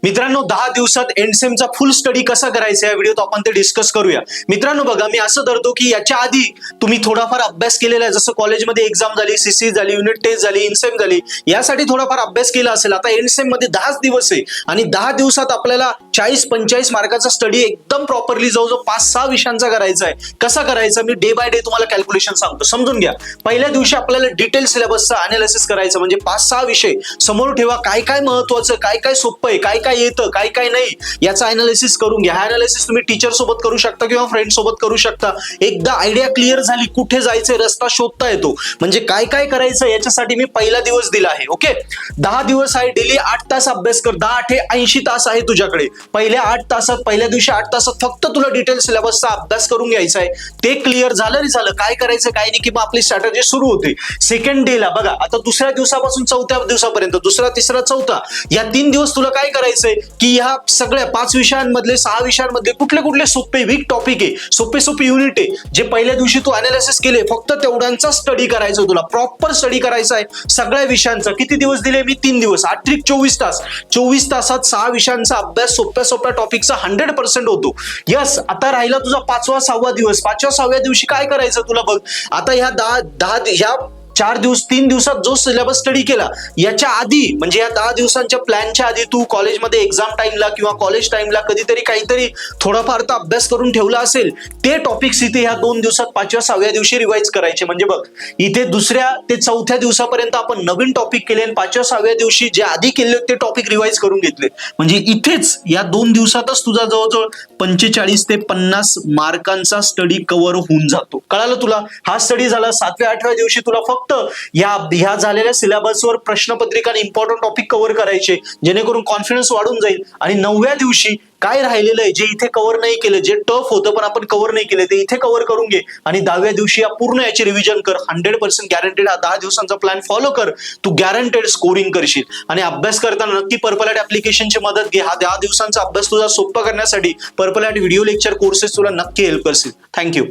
मित्रांनो 10 दिवसात एंडसेमचा फुल स्टडी कसा करायचा या व्हिडिओत आपण ते डिस्कस करूया. मित्रांनो बघा, मी असं धरतो की याच्या आधी तुम्ही थोडाफार अभ्यास केलेला आहे, जसं कॉलेजमध्ये एक्झाम झाली, सीसी झाली, युनिट टेस्ट झाली, इनसेम झाली, यासाठी थोडाफार अभ्यास केला असेल. आता एंडसेम मध्ये 10 दिवस आहे आणि 10 दिवसात आपल्याला 40-45 मार्काचा स्टडी एकदम प्रॉपरली जवळजवळ 5-6 विषयांचा करायचा आहे. कसा करायचा मी डे बाय डे तुम्हाला कॅल्क्युलेशन सांगतो, समजून घ्या. पहिल्या दिवशी आपल्याला डिटेल सिलेबसचा अनालिसिस करायचं, म्हणजे 5-6 विषय समोर ठेवा, काय काय महत्वाचं, काय काय सोपं आहे, काय काय येतं, काय काय नाही, याचा अनालिसिस करून घ्या. हा अनालिसिस तुम्ही टीचर सोबत करू शकता किंवा फ्रेंड सोबत करू शकता. एकदा आयडिया क्लिअर झाली, कुठे जायचंय, रस्ता शोधता येतो, म्हणजे काय काय करायचं याच्यासाठी मी पहिला दिवस दिला आहे. ओके, 10 दिवस आहे, डेली 8 तास अभ्यास कर. 10-8-80 तास आहे तुझ्याकडे. पहिल्या 8 तासात, पहिल्या दिवशी 8 तासात फक्त तुला डिटेल सिलेबसचा अभ्यास करून घ्यायचा आहे. ते क्लिअर झालं रे झालं, काय करायचं काय नाही, की मग आपली स्ट्रॅटेजी सुरू होते. सेकंड डेला बघा, आता दुसऱ्या दिवसापासून चौथ्या दिवसापर्यंत, दुसरा, तिसरा, चौथा, या 3 दिवस तुला काय करायचंय की ह्या सगळ्या 5 विषयांमधले, 6 विषयांमधले कुठले कुठले सोपे वीक टॉपिक आहे, सोपे सोपे युनिट आहे, जे पहिल्या दिवशी तू अनालिसिस केले, फक्त तेवढ्यांचा स्टडी करायचा. तुला प्रॉपर स्टडी करायचा आहे सगळ्या विषयांचा. किती दिवस दिले मी? 3 दिवस, 8-24 तास. 24 तासात 6 विषयांचा अभ्यास सोप्या सोप्या टॉपिकचा 100% होतो. यस, आता राहिला तुझा 5वा-6वा दिवस. 5व्या-6व्या दिवशी काय करायचं तुला बघ. आता ह्या 3 दिवसात जो सिलेबस स्टडी केला, याच्या आधी म्हणजे या 10 दिवसांच्या प्लॅनच्या आधी तू कॉलेजमध्ये एक्झाम टाइमला किंवा कॉलेज टाइमला कधीतरी काहीतरी थोडाफार तर अभ्यास करून ठेवला असेल, ते टॉपिक्स इथे ह्या 2 दिवसात 5व्या-6व्या दिवशी रिवाइज करायचे. म्हणजे बघ, इथे 2ऱ्या ते 4थ्या दिवसापर्यंत आपण नवीन टॉपिक केले आणि 5व्या-6व्या दिवशी जे आधी केले ते टॉपिक रिवाइज करून घेतले. म्हणजे इथेच या 2 दिवसातच तुझा जवळजवळ 45 ते 50 मार्कांचा स्टडी कव्हर होऊन जातो. कळालं तुला? हा स्टडी झाला. 7व्या-8व्या दिवशी तुला फक्त ह्या झालेल्या सिलेबसवर प्रश्नपत्रिका आणि इम्पॉर्टंट टॉपिक कव्हर करायचे, जेणेकरून कॉन्फिडन्स वाढून जाईल. आणि 9व्या दिवशी काय राहिलेलं आहे, जे इथे कव्हर नाही केलं, जे टफ होतं पण आपण कव्हर नाही केलं, ते इथे कव्हर करून घे. आणि 10व्या दिवशी या पूर्ण याची रिव्हिजन कर. 100% गॅरंटेड हा 10 दिवसांचा प्लॅन फॉलो कर, तू गॅरंटेड स्कोरिंग करशील. आणि अभ्यास करताना नक्की पर्पल ॲट ऍप्लिकेशनची मदत घे. हा 10 दिवसांचा अभ्यास तुझा सोपा करण्यासाठी purple at video lecture courses तुला नक्की हेल्प करतील. थँक्यू.